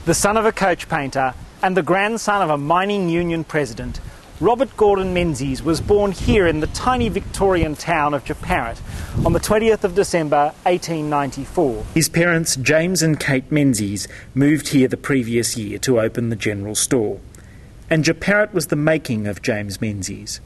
The son of a coach painter and the grandson of a mining union president, Robert Gordon Menzies was born here in the tiny Victorian town of Jeparat on the 20th of December 1894. His parents, James and Kate Menzies, moved here the previous year to open the general store. And Jeparat was the making of James Menzies.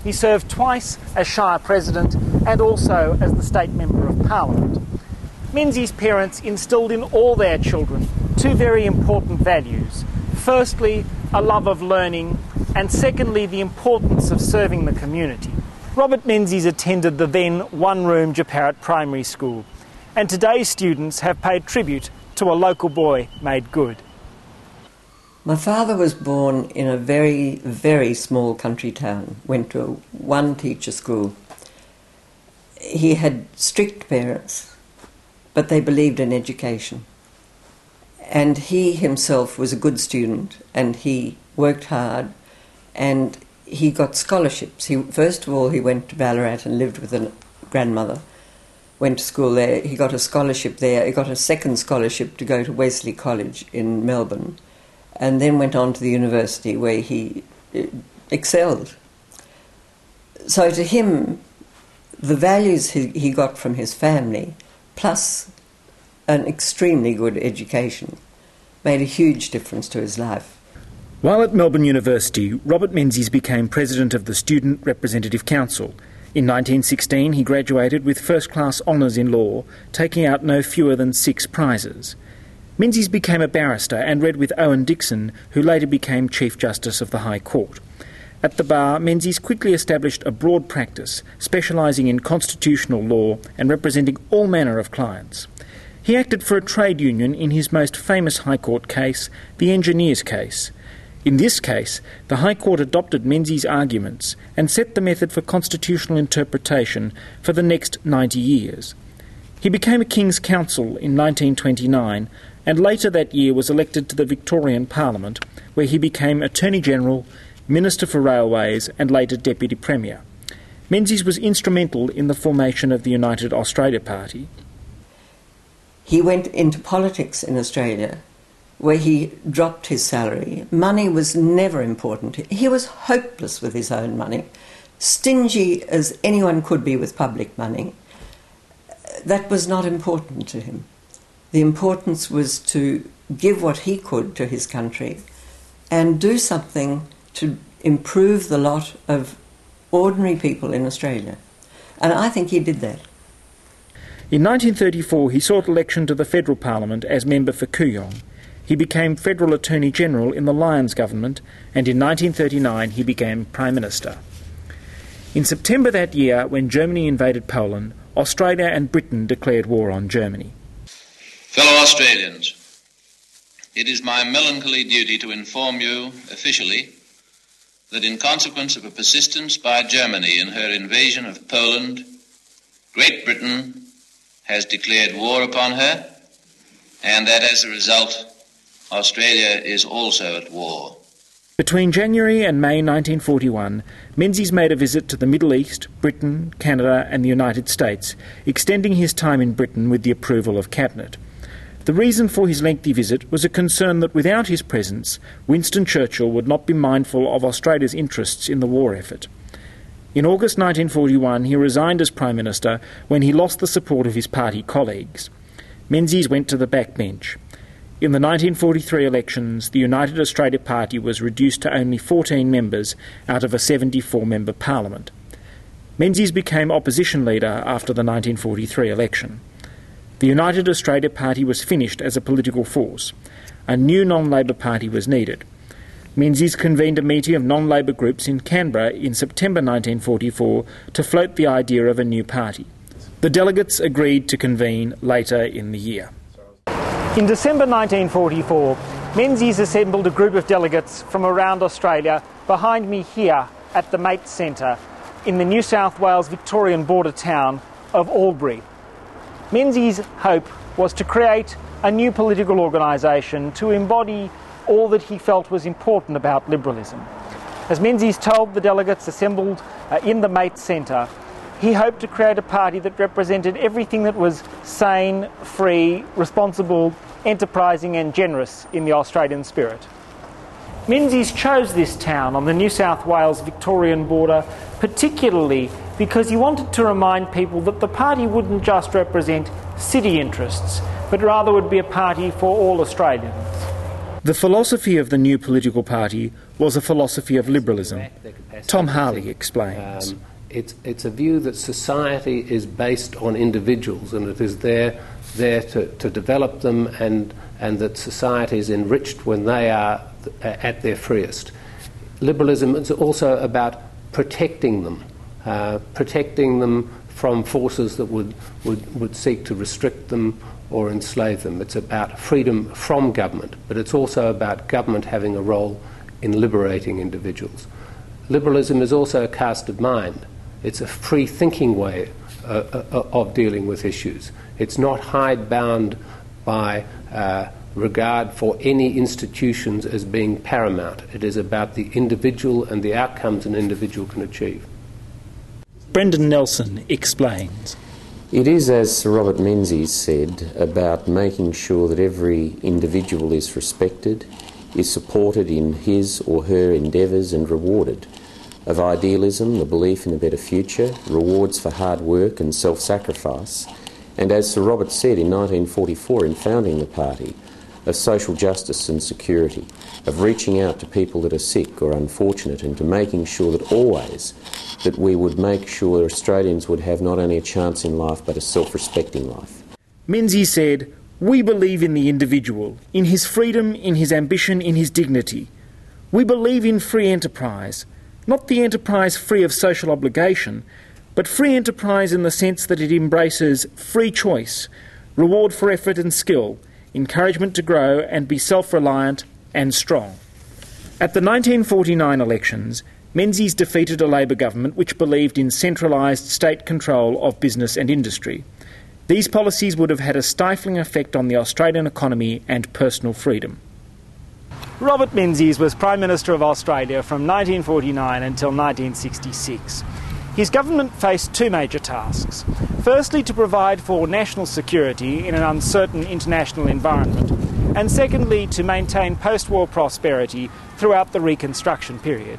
He served twice as Shire President and also as the State Member of Parliament. Menzies' parents instilled in all their children two very important values. Firstly, a love of learning, and secondly, the importance of serving the community. Robert Menzies attended the then one-room Jeparat Primary School, and today's students have paid tribute to a local boy made good. My father was born in a very, very small country town, went to a one-teacher school. He had strict parents, but they believed in education. And he himself was a good student, and he worked hard, and he got scholarships. First of all, he went to Ballarat and lived with a grandmother, went to school there. He got a scholarship there. He got a second scholarship to go to Wesley College in Melbourne, and then went on to the university where he excelled. So to him, the values he got from his family, plus an extremely good education, made a huge difference to his life. While at Melbourne University, Robert Menzies became president of the Student Representative Council. In 1916, he graduated with first-class honours in law, taking out no fewer than 6 prizes. Menzies became a barrister and read with Owen Dixon, who later became Chief Justice of the High Court. At the bar, Menzies quickly established a broad practice, specialising in constitutional law and representing all manner of clients. He acted for a trade union in his most famous High Court case, the Engineers case. In this case, the High Court adopted Menzies' arguments and set the method for constitutional interpretation for the next 90 years. He became a King's Counsel in 1929 and later that year was elected to the Victorian Parliament, where he became Attorney-General, Minister for Railways and later Deputy Premier. Menzies was instrumental in the formation of the United Australia Party. He went into politics in Australia, where he dropped his salary. Money was never important. He was hopeless with his own money, stingy as anyone could be with public money. That was not important to him. The importance was to give what he could to his country and do something to improve the lot of ordinary people in Australia. And I think he did that. In 1934, he sought election to the Federal Parliament as member for Kooyong. He became Federal Attorney-General in the Lyons government, and in 1939 he became Prime Minister. In September that year, when Germany invaded Poland, Australia and Britain declared war on Germany. Fellow Australians, it is my melancholy duty to inform you officially that in consequence of a persistence by Germany in her invasion of Poland, Great Britain has declared war upon her, and that as a result, Australia is also at war. Between January and May 1941, Menzies made a visit to the Middle East, Britain, Canada and the United States, extending his time in Britain with the approval of Cabinet. The reason for his lengthy visit was a concern that without his presence, Winston Churchill would not be mindful of Australia's interests in the war effort. In August 1941, he resigned as Prime Minister when he lost the support of his party colleagues. Menzies went to the backbench. In the 1943 elections, the United Australia Party was reduced to only 14 members out of a 74-member parliament. Menzies became opposition leader after the 1943 election. The United Australia Party was finished as a political force. A new non-Labor party was needed. Menzies convened a meeting of non-Labor groups in Canberra in September 1944 to float the idea of a new party. The delegates agreed to convene later in the year. In December 1944, Menzies assembled a group of delegates from around Australia behind me here at the Mate Centre in the New South Wales Victorian border town of Albury. Menzies' hope was to create a new political organisation to embody all that he felt was important about liberalism. As Menzies told the delegates assembled in the Mate Centre, he hoped to create a party that represented everything that was sane, free, responsible, enterprising and generous in the Australian spirit. Menzies chose this town on the New South Wales-Victorian border particularly because he wanted to remind people that the party wouldn't just represent city interests, but rather would be a party for all Australians. The philosophy of the new political party was a philosophy of liberalism. Tom Harley explains. It's a view that society is based on individuals and it is there to develop them, and that society is enriched when they are at their freest. Liberalism is also about protecting them from forces that would seek to restrict them or enslave them. It's about freedom from government, but it's also about government having a role in liberating individuals. Liberalism is also a cast of mind. It's a free-thinking way of dealing with issues. It's not hidebound by regard for any institutions as being paramount. It is about the individual and the outcomes an individual can achieve. Brendan Nelson explains. It is, as Sir Robert Menzies said, about making sure that every individual is respected, is supported in his or her endeavours and rewarded. Of idealism, the belief in a better future, rewards for hard work and self-sacrifice, and as Sir Robert said in 1944 in founding the party, of social justice and security, of reaching out to people that are sick or unfortunate, and to making sure that always that we would make sure Australians would have not only a chance in life but a self-respecting life. Menzies said, "We believe in the individual, in his freedom, in his ambition, in his dignity. We believe in free enterprise, not the enterprise free of social obligation, but free enterprise in the sense that it embraces free choice, reward for effort and skill, encouragement to grow and be self-reliant and strong." At the 1949 elections, Menzies defeated a Labor government which believed in centralised state control of business and industry. These policies would have had a stifling effect on the Australian economy and personal freedom. Robert Menzies was Prime Minister of Australia from 1949 until 1966. His government faced two major tasks. Firstly, to provide for national security in an uncertain international environment, and secondly, to maintain post-war prosperity throughout the Reconstruction period.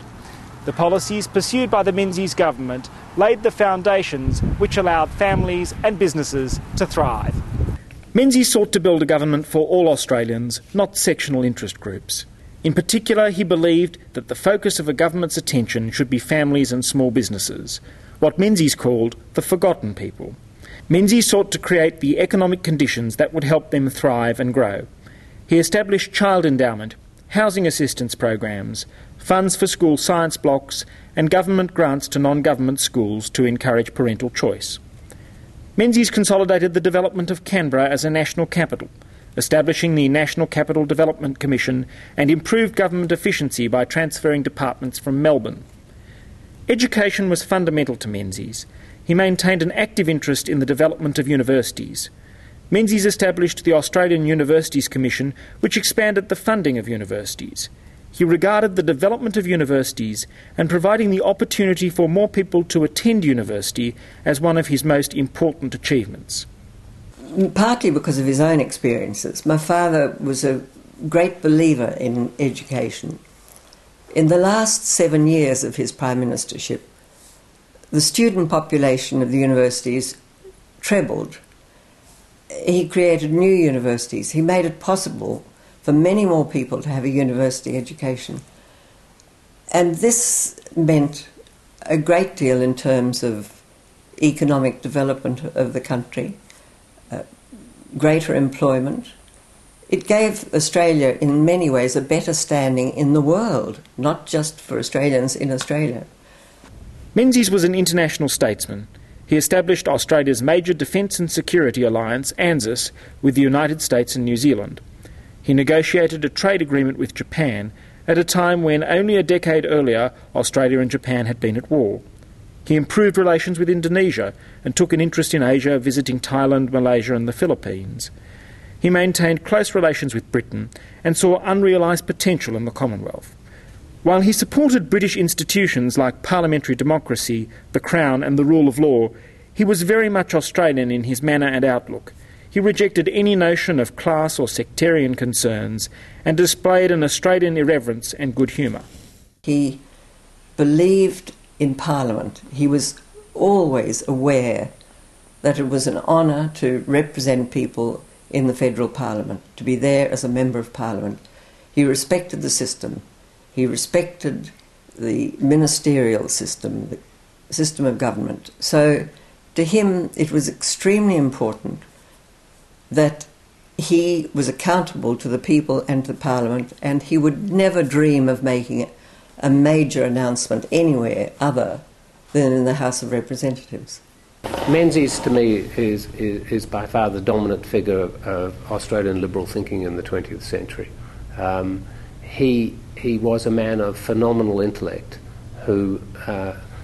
The policies pursued by the Menzies government laid the foundations which allowed families and businesses to thrive. Menzies sought to build a government for all Australians, not sectional interest groups. In particular, he believed that the focus of a government's attention should be families and small businesses, what Menzies called the forgotten people. Menzies sought to create the economic conditions that would help them thrive and grow. He established child endowment, housing assistance programs, funds for school science blocks, and government grants to non-government schools to encourage parental choice. Menzies consolidated the development of Canberra as a national capital, establishing the National Capital Development Commission, and improved government efficiency by transferring departments from Melbourne. Education was fundamental to Menzies. He maintained an active interest in the development of universities. Menzies established the Australian Universities Commission, which expanded the funding of universities. He regarded the development of universities and providing the opportunity for more people to attend university as one of his most important achievements. Partly because of his own experiences. My father was a great believer in education. In the last 7 years of his prime ministership, the student population of the universities trebled. He created new universities. He made it possible for many more people to have a university education. And this meant a great deal in terms of economic development of the country, greater employment. It gave Australia, in many ways, a better standing in the world, not just for Australians in Australia. Menzies was an international statesman. He established Australia's major defence and security alliance, ANZUS, with the United States and New Zealand. He negotiated a trade agreement with Japan at a time when only a decade earlier Australia and Japan had been at war. He improved relations with Indonesia and took an interest in Asia, visiting Thailand, Malaysia and the Philippines. He maintained close relations with Britain and saw unrealised potential in the Commonwealth. While he supported British institutions like parliamentary democracy, the Crown and the rule of law, he was very much Australian in his manner and outlook. He rejected any notion of class or sectarian concerns and displayed an Australian irreverence and good humour. He believed in Parliament. He was always aware that it was an honour to represent people in the federal Parliament, to be there as a member of Parliament. He respected the system. He respected the ministerial system, the system of government. So to him it was extremely important that he was accountable to the people and to Parliament, and he would never dream of making a major announcement anywhere other than in the House of Representatives. Menzies, to me, is by far the dominant figure of Australian liberal thinking in the 20th century. He was a man of phenomenal intellect who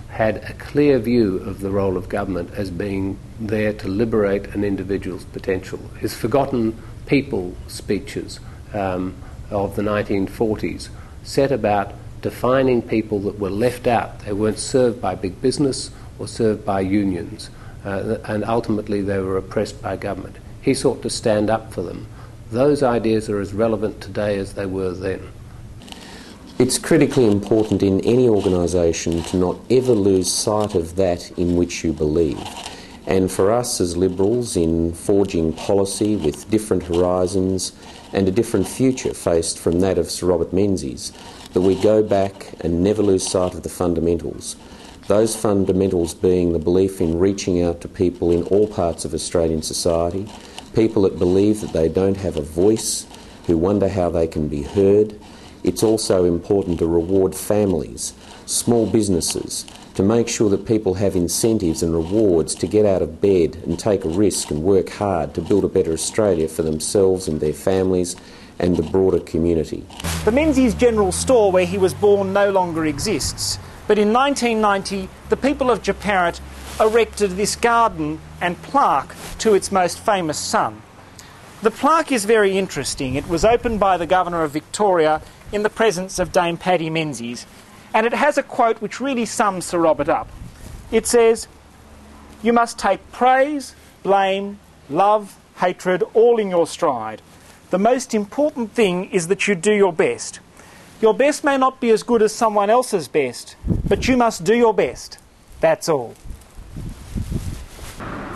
had a clear view of the role of government as being there to liberate an individual's potential. His Forgotten People speeches of the 1940s set about defining people that were left out. They weren't served by big business or served by unions, and ultimately they were oppressed by government. He sought to stand up for them. Those ideas are as relevant today as they were then. It's critically important in any organisation to not ever lose sight of that in which you believe. And for us as Liberals, in forging policy with different horizons and a different future faced from that of Sir Robert Menzies, that we go back and never lose sight of the fundamentals. Those fundamentals being the belief in reaching out to people in all parts of Australian society, people that believe that they don't have a voice, who wonder how they can be heard. It's also important to reward families, small businesses, to make sure that people have incentives and rewards to get out of bed and take a risk and work hard to build a better Australia for themselves and their families and the broader community. The Menzies General Store where he was born no longer exists, but in 1990 the people of Jeparit erected this garden and plaque to its most famous son. The plaque is very interesting. It was opened by the Governor of Victoria in the presence of Dame Paddy Menzies, and it has a quote which really sums Sir Robert up. It says, "You must take praise, blame, love, hatred, all in your stride. The most important thing is that you do your best. Your best may not be as good as someone else's best, but you must do your best. That's all."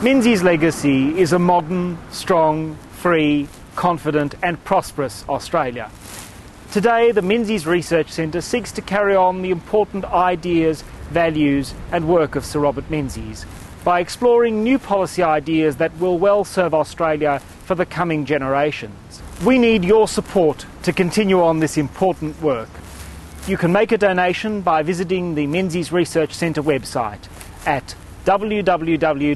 Menzies' legacy is a modern, strong, free, confident and prosperous Australia. Today, the Menzies Research Centre seeks to carry on the important ideas, values and work of Sir Robert Menzies by exploring new policy ideas that will well serve Australia for the coming generations. We need your support to continue on this important work. You can make a donation by visiting the Menzies Research Centre website at www.mrcltd.org.au.